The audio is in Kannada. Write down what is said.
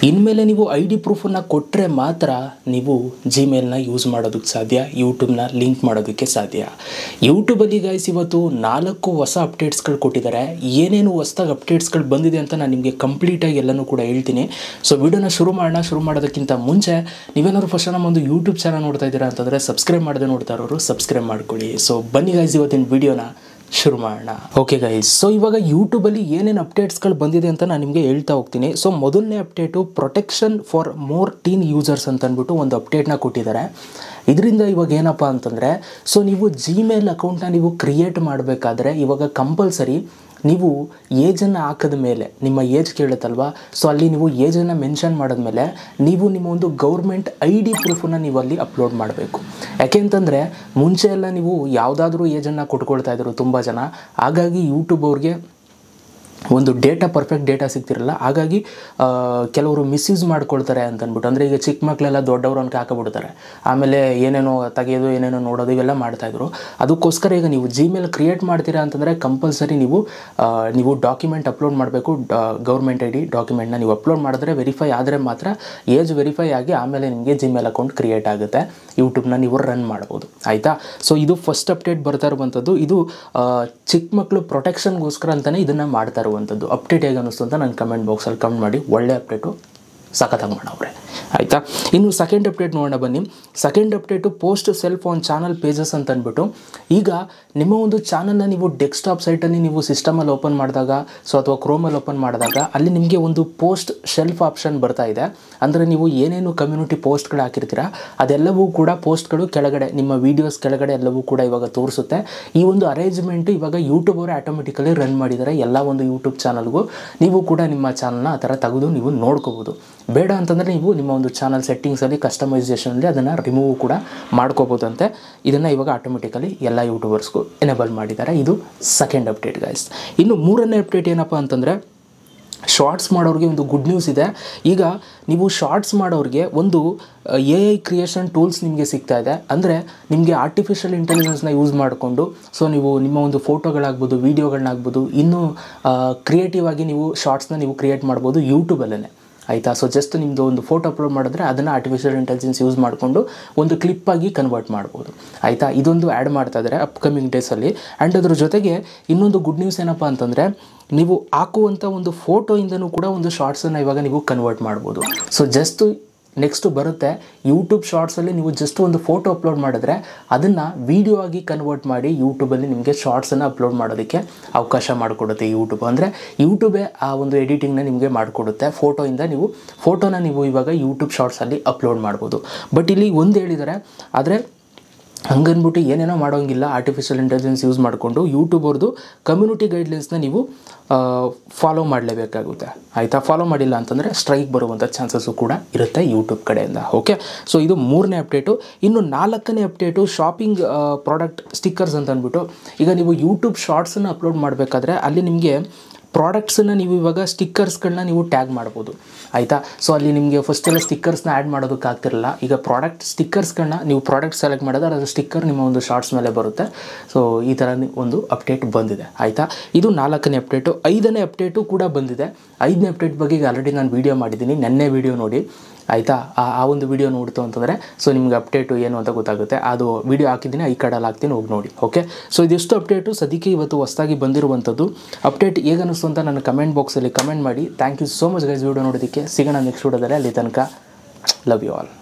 ಇನ್ಮೇಲೆ ನೀವು ಐ ಡಿ ಪ್ರೂಫನ್ನು ಕೊಟ್ಟರೆ ಮಾತ್ರ ನೀವು ಜಿಮೇಲ್ನ ಯೂಸ್ ಮಾಡೋದಕ್ಕೆ ಸಾಧ್ಯ, ಯೂಟ್ಯೂಬ್ನ ಲಿಂಕ್ ಮಾಡೋದಕ್ಕೆ ಸಾಧ್ಯ. ಯೂಟ್ಯೂಬಲ್ಲಿ ಗೈಸ್ ಇವತ್ತು 4 ಹೊಸ ಅಪ್ಡೇಟ್ಸ್ಗಳು ಕೊಟ್ಟಿದ್ದಾರೆ. ಏನೇನು ಹೊಸದಾಗಿ ಅಪ್ಡೇಟ್ಸ್ಗಳು ಬಂದಿದೆ ಅಂತ ನಾನು ನಿಮಗೆ ಕಂಪ್ಲೀಟಾಗಿ ಎಲ್ಲನೂ ಕೂಡ ಹೇಳ್ತೀನಿ. ಸೊ ವಿಡಿಯೋನ ಶುರು ಮಾಡೋದಕ್ಕಿಂತ ಮುಂಚೆ ನೀವೇನಾದ್ರು ಫಸ್ಟ್ ನಮ್ಮ ಒಂದು ಯೂಟ್ಯೂಬ್ ಚಾನಲ್ ನೋಡ್ತಾ ಇದ್ದೀರಾ ಅಂತಂದರೆ ಸಬ್ಸ್ಕ್ರೈಬ್ ಮಾಡದೆ ನೋಡ್ತಾ ಇರೋರು ಸಬ್ಸ್ಕ್ರೈಬ್ ಮಾಡ್ಕೊಳ್ಳಿ. ಸೊ ಬನ್ನಿ ಗೈಸ್ ಇವತ್ತಿನ ವಿಡಿಯೋನ ಶುರು ಮಾಡೋಣ. ಓಕೆ ಗೈಸ್, ಸೊ ಇವಾಗ ಯೂಟ್ಯೂಬಲ್ಲಿ ಏನೇನು ಅಪ್ಡೇಟ್ಸ್ಗಳು ಬಂದಿದೆ ಅಂತ ನಾನು ನಿಮಗೆ ಹೇಳ್ತಾ ಹೋಗ್ತೀನಿ. ಸೊ ಮೊದಲನೇ update protection for more teen users ಅಂತ ಅಂದ್ಬಿಟ್ಟು ಒಂದು ಅಪ್ಡೇಟ್ನ ಕೊಟ್ಟಿದ್ದಾರೆ. ಇದರಿಂದ ಇವಾಗ ಏನಪ್ಪ ಅಂತಂದರೆ, ಸೊ ನೀವು ಜಿಮೇಲ್ ಅಕೌಂಟ್ನ ನೀವು ಕ್ರಿಯೇಟ್ ಮಾಡಬೇಕಾದ್ರೆ ಇವಾಗ ಕಂಪಲ್ಸರಿ ನೀವು ಏಜನ್ನು ಹಾಕಿದ ಮೇಲೆ ನಿಮ್ಮ ಏಜ್ ಕೇಳುತ್ತಲ್ವ, ಸೊ ಅಲ್ಲಿ ನೀವು ಏಜನ್ನು ಮೆನ್ಷನ್ ಮಾಡಿದ್ಮೇಲೆ ನೀವು ನಿಮ್ಮ ಒಂದು ಗೌರ್ಮೆಂಟ್ ಐ ಡಿ ಪ್ರೂಫನ್ನು ನೀವು ಅಲ್ಲಿ ಅಪ್ಲೋಡ್ ಮಾಡಬೇಕು. ಯಾಕೆ ಅಂತಂದರೆ ಮುಂಚೆ ಎಲ್ಲ ನೀವು ಯಾವುದಾದ್ರೂ ಏಜನ್ನು ಕೊಟ್ಕೊಳ್ತಾ ಇದ್ರು ತುಂಬ ಜನ. ಹಾಗಾಗಿ ಯೂಟ್ಯೂಬ್ ಅವ್ರಿಗೆ ಒಂದು ಪರ್ಫೆಕ್ಟ್ ಡೇಟಾ ಸಿಗ್ತಿರಲ್ಲ. ಹಾಗಾಗಿ ಕೆಲವರು ಮಿಸ್ಯೂಸ್ ಮಾಡ್ಕೊಳ್ತಾರೆ ಅಂತಂದ್ಬಿಟ್ಟು, ಅಂದರೆ ಈಗ ಚಿಕ್ಕ ಮಕ್ಕಳೆಲ್ಲ ದೊಡ್ಡವರು ಅನ್ಕ ಹಾಕಿಬಿಡ್ತಾರೆ, ಆಮೇಲೆ ಏನೇನೋ ತೆಗೆಯೋದು ಏನೇನೋ ನೋಡೋದು ಇವೆಲ್ಲ ಮಾಡ್ತಾಯಿದ್ರು. ಅದಕ್ಕೋಸ್ಕರ ಈಗ ನೀವು ಜಿಮೇಲ್ ಕ್ರಿಯೇಟ್ ಮಾಡ್ತೀರಾ ಅಂತಂದರೆ ಕಂಪಲ್ಸರಿ ನೀವು ಡಾಕ್ಯುಮೆಂಟ್ ಅಪ್ಲೋಡ್ ಮಾಡಬೇಕು. ಗೌರ್ಮೆಂಟ್ ಐ ಡಿ ಡಾಕ್ಯುಮೆಂಟ್ನ ನೀವು ಅಪ್ಲೋಡ್ ಮಾಡಿದ್ರೆ ವೆರಿಫೈ ಆದರೆ ಮಾತ್ರ ಏಜ್ ವೆರಿಫೈ ಆಗಿ ಆಮೇಲೆ ನಿಮಗೆ ಜಿಮೇಲ್ ಅಕೌಂಟ್ ಕ್ರಿಯೇಟ್ ಆಗುತ್ತೆ, ಯೂಟ್ಯೂಬ್ನ ನೀವು ರನ್ ಮಾಡ್ಬೋದು. ಆಯಿತಾ? ಸೊ ಇದು ಫಸ್ಟ್ ಅಪ್ಡೇಟ್ ಬರ್ತಾ ಇರುವಂಥದ್ದು. ಇದು ಚಿಕ್ಕ ಮಕ್ಕಳು ಪ್ರೊಟೆಕ್ಷನ್ಗೋಸ್ಕರ ಅಂತಲೇ ಇದನ್ನು ಮಾಡ್ತಾ ಇರುವಂಥದ್ದು. ಅಪ್ಡೇಟ್ ಹೇಗೆ ಅನ್ನಿಸ್ತು ಅಂತ ನನ್ನ ಕಮೆಂಟ್ ಬಾಕ್ಸಲ್ಲಿ ಕಮೆಂಟ್ ಮಾಡಿ. ಒಳ್ಳೆ ಅಪ್ಡೇಟು, ಸಖತ್ತಾಗಿ ಮಾಡವ್ರೆ. ಆಯಿತಾ? ಇನ್ನು ಸೆಕೆಂಡ್ ಅಪ್ಡೇಟ್ ನೋಡೋಣ ಬನ್ನಿ. Second update post self on channel pages ಅಂತ ಅಂದ್ಬಿಟ್ಟು, ಈಗ ನಿಮ್ಮ ಒಂದು ಚಾನಲ್ನ ನೀವು ಡೆಸ್ಕ್ಟಾಪ್ ಸೈಟಲ್ಲಿ ನೀವು ಸಿಸ್ಟಮಲ್ಲಿ ಓಪನ್ ಮಾಡಿದಾಗ, ಸೊ ಅಥವಾ ಕ್ರೋಮಲ್ಲಿ ಓಪನ್ ಮಾಡಿದಾಗ ಅಲ್ಲಿ ನಿಮಗೆ ಒಂದು ಪೋಸ್ಟ್ ಶೆಲ್ಫ್ ಆಪ್ಷನ್ ಬರ್ತಾ ಇದೆ. ಅಂದರೆ ನೀವು ಏನೇನು ಕಮ್ಯುನಿಟಿ ಪೋಸ್ಟ್ಗಳು ಹಾಕಿರ್ತೀರ ಅದೆಲ್ಲವೂ ಕೂಡ ಪೋಸ್ಟ್ಗಳು ಕೆಳಗಡೆ ನಿಮ್ಮ ವೀಡಿಯೋಸ್ ಕೆಳಗಡೆ ಎಲ್ಲವೂ ಕೂಡ ಇವಾಗ ತೋರಿಸುತ್ತೆ. ಈ ಒಂದು ಅರೇಂಜ್ಮೆಂಟು ಇವಾಗ ಯೂಟ್ಯೂಬ್ ಅವರು ಆಟೋಮೆಟಿಕಲಿ ರನ್ ಮಾಡಿದ್ದಾರೆ. ಎಲ್ಲ ಒಂದು ಯೂಟ್ಯೂಬ್ ಚಾನಲ್ಗೂ ನೀವು ಕೂಡ ನಿಮ್ಮ ಚಾನಲ್ನ ಆ ಥರ ತೆಗೆದು ನೀವು ನೋಡ್ಕೋಬೋದು. ಬೇಡ ಅಂತಂದರೆ ನೀವು ನಿಮ್ಮ ಒಂದು ಚಾನಲ್ ಸೆಟ್ಟಿಂಗ್ಸಲ್ಲಿ ಕಸ್ಟಮೈಸೇಷನಲ್ಲಿ ಅದನ್ನು ರಿಮೂವ್ ಕೂಡ ಮಾಡ್ಕೋಬೋದಂತೆ. ಇದನ್ನು ಇವಾಗ ಆಟೋಮೆಟಿಕಲಿ ಎಲ್ಲ ಯೂಟ್ಯೂಬರ್ಸ್ಗೂ ಎನೇಬಲ್ ಮಾಡಿದ್ದಾರೆ. ಇದು ಸೆಕೆಂಡ್ ಅಪ್ಡೇಟ್ ಗೈಸ್. ಇನ್ನು ಮೂರನೇ ಅಪ್ಡೇಟ್ ಏನಪ್ಪ ಅಂತಂದರೆ, ಶಾರ್ಟ್ಸ್ ಮಾಡೋರಿಗೆ ಒಂದು ಗುಡ್ ನ್ಯೂಸ್ ಇದೆ. ಈಗ ನೀವು ಶಾರ್ಟ್ಸ್ ಮಾಡೋರಿಗೆ ಒಂದು AI ಕ್ರಿಯೇಷನ್ ಟೂಲ್ಸ್ ನಿಮಗೆ ಸಿಗ್ತಾ ಇದೆ. ಅಂದರೆ ನಿಮಗೆ ಆರ್ಟಿಫಿಷಿಯಲ್ ಇಂಟೆಲಿಜೆನ್ಸ್ನ ಯೂಸ್ ಮಾಡಿಕೊಂಡು, ಸೊ ನೀವು ನಿಮ್ಮ ಒಂದು ಫೋಟೋಗಳಾಗ್ಬೋದು, ವೀಡಿಯೋಗಳನ್ನಾಗ್ಬೋದು, ಇನ್ನೂ ಕ್ರಿಯೇಟಿವ್ ಆಗಿ ನೀವು ಶಾರ್ಟ್ಸ್ನ ನೀವು ಕ್ರಿಯೇಟ್ ಮಾಡ್ಬೋದು ಯೂಟ್ಯೂಬಲ್ಲೇ. ಆಯಿತಾ? ಸೊ ಜಸ್ಟ್ ನಿಮ್ಮದು ಒಂದು ಫೋಟೋ ಅಪ್ಲೋಡ್ ಮಾಡಿದ್ರೆ ಅದನ್ನು ಆರ್ಟಿಫಿಷಿಯಲ್ ಇಂಟೆಲಿಜೆನ್ಸ್ ಯೂಸ್ ಮಾಡಿಕೊಂಡು ಒಂದು ಕ್ಲಿಪ್ಪಾಗಿ ಕನ್ವರ್ಟ್ ಮಾಡ್ಬೋದು. ಆಯಿತಾ? ಇದೊಂದು ಆ್ಯಡ್ ಮಾಡ್ತಾ ಇದ್ದಾರೆ ಅಪ್ಕಮಿಂಗ್ ಡೇಸಲ್ಲಿ. ಆ್ಯಂಡ್ ಅದ್ರ ಜೊತೆಗೆ ಇನ್ನೊಂದು ಗುಡ್ ನ್ಯೂಸ್ ಏನಪ್ಪ ಅಂತಂದರೆ, ನೀವು ಹಾಕುವಂಥ ಒಂದು ಫೋಟೋಯಿಂದನೂ ಕೂಡ ಒಂದು ಶಾರ್ಟ್ಸನ್ನು ಇವಾಗ ನೀವು ಕನ್ವರ್ಟ್ ಮಾಡ್ಬೋದು. ಸೊ ಜಸ್ಟ್ ನೆಕ್ಸ್ಟು ಬರುತ್ತೆ ಯೂಟ್ಯೂಬ್ ಶಾರ್ಟ್ಸಲ್ಲಿ ನೀವು ಜಸ್ಟ್ ಒಂದು ಫೋಟೋ ಅಪ್ಲೋಡ್ ಮಾಡಿದ್ರೆ ಅದನ್ನು ವೀಡಿಯೋ ಆಗಿ ಕನ್ವರ್ಟ್ ಮಾಡಿ ಯೂಟ್ಯೂಬಲ್ಲಿ ನಿಮಗೆ ಶಾರ್ಟ್ಸನ್ನು ಅಪ್ಲೋಡ್ ಮಾಡೋದಕ್ಕೆ ಅವಕಾಶ ಮಾಡಿಕೊಡುತ್ತೆ ಯೂಟ್ಯೂಬ್. ಅಂದರೆ ಯೂಟ್ಯೂಬೇ ಆ ಒಂದು ಎಡಿಟಿಂಗ್ನ ನಿಮಗೆ ಮಾಡಿಕೊಡುತ್ತೆ. ಫೋಟೋನ ನೀವು ಇವಾಗ ಯೂಟ್ಯೂಬ್ ಶಾರ್ಟ್ಸಲ್ಲಿ ಅಪ್ಲೋಡ್ ಮಾಡ್ಬೋದು. ಬಟ್ ಇಲ್ಲಿ ಒಂದು ಹೇಳಿದ್ದಾರೆ, ಆದರೆ ಹಂಗನ್ಬಿಟ್ಟು ಏನೇನೋ ಮಾಡೋಂಗಿಲ್ಲ. ಆರ್ಟಿಫಿಷಿಯಲ್ ಇಂಟೆಲಿಜೆನ್ಸ್ ಯೂಸ್ ಮಾಡಿಕೊಂಡು ಯೂಟ್ಯೂಬ್ ಅವ್ರದ್ದು ಕಮ್ಯುನಿಟಿ ಗೈಡ್ಲೈನ್ಸ್ನ ನೀವು ಫಾಲೋ ಮಾಡಲೇಬೇಕಾಗುತ್ತೆ. ಆಯಿತಾ? ಫಾಲೋ ಮಾಡಿಲ್ಲ ಅಂತಂದರೆ ಸ್ಟ್ರೈಕ್ ಬರುವಂಥ ಚಾನ್ಸಸ್ಸು ಕೂಡ ಇರುತ್ತೆ ಯೂಟ್ಯೂಬ್ ಕಡೆಯಿಂದ. ಓಕೆ, ಸೊ ಇದು ಮೂರನೇ ಅಪ್ಡೇಟು. ಇನ್ನು ನಾಲ್ಕನೇ ಅಪ್ಡೇಟು ಶಾಪಿಂಗ್ ಪ್ರಾಡಕ್ಟ್ ಸ್ಟಿಕ್ಕರ್ಸ್ ಅಂತ ಅಂದ್ಬಿಟ್ಟು, ಈಗ ನೀವು ಯೂಟ್ಯೂಬ್ ಶಾರ್ಟ್ಸನ್ನು ಅಪ್ಲೋಡ್ ಮಾಡಬೇಕಾದ್ರೆ ಅಲ್ಲಿ ನಿಮಗೆ ಪ್ರಾಡಕ್ಟ್ಸನ್ನು ನೀವು ಇವಾಗ ಸ್ಟಿಕ್ಕರ್ಸ್ಗಳನ್ನ ನೀವು ಟ್ಯಾಗ್ ಮಾಡ್ಬೋದು. ಆಯಿತಾ? ಸೊ ಅಲ್ಲಿ ನಿಮಗೆ ಫಸ್ಟೆಲ್ಲ ಸ್ಟಿಕ್ಕರ್ಸ್ನ ಆ್ಯಡ್ ಮಾಡೋದಕ್ಕಾಗ್ತಿರಲ್ಲ. ಈಗ ಪ್ರಾಡಕ್ಟ್ ಸ್ಟಿಕ್ಕರ್ಸ್ಗಳನ್ನ ನೀವು ಪ್ರಾಡಕ್ಟ್ ಸೆಲೆಕ್ಟ್ ಮಾಡಿದ್ರೆ ಅದು ಸ್ಟಿಕ್ಕರ್ ನಿಮ್ಮ ಒಂದು ಶಾರ್ಟ್ಸ್ ಮೇಲೆ ಬರುತ್ತೆ. ಸೊ ಈ ಥರ ಒಂದು ಅಪ್ಡೇಟ್ ಬಂದಿದೆ. ಆಯಿತಾ? ಇದು ನಾಲ್ಕನೇ ಅಪ್ಡೇಟು. ಐದನೇ ಅಪ್ಡೇಟು ಕೂಡ ಬಂದಿದೆ. ಐದನೇ ಅಪ್ಡೇಟ್ ಬಗ್ಗೆ ಈಗ ಆಲ್ರೆಡಿ ನಾನು ವೀಡಿಯೋ ಮಾಡಿದ್ದೀನಿ, ನೆನ್ನೆ ವೀಡಿಯೋ ನೋಡಿ. ಆಯಿತಾ? ಆ ಒಂದು ವೀಡಿಯೋ ನೋಡ್ತು ಅಂತಂದರೆ ಸೊ ನಿಮ್ಗೆ ಅಪ್ಡೇಟು ಏನು ಅಂತ ಗೊತ್ತಾಗುತ್ತೆ. ಅದು ವೀಡಿಯೋ ಹಾಕಿದ್ದೀನಿ, ಈ ಕಡೆಯಲ್ಲಿ ಹಾಕ್ತೀನಿ, ಹೋಗಿ ನೋಡಿ. ಓಕೆ, ಸೊ ಇದಿಷ್ಟು ಅಪ್ಡೇಟು ಸದ್ಯಕ್ಕೆ ಇವತ್ತು ಹೊಸದಾಗಿ ಬಂದಿರುವಂಥದ್ದು. ಅಪ್ಡೇಟ್ ಹೇಗೆ ಅನ್ನಿಸ್ತು ಅಂತ ನನ್ನ ಕಮೆಂಟ್ ಬಾಕ್ಸಲ್ಲಿ ಕಮೆಂಟ್ ಮಾಡಿ. Thank you so much guys video ನೋಡೋದಕ್ಕೆ. ಸಿಗೋಣ ನೆಕ್ಸ್ಟ್ ವಿಡಿಯೋದಲ್ಲಿ. ಅಲ್ಲಿ ತನಕ ಲವ್ ಯು ಆಲ್.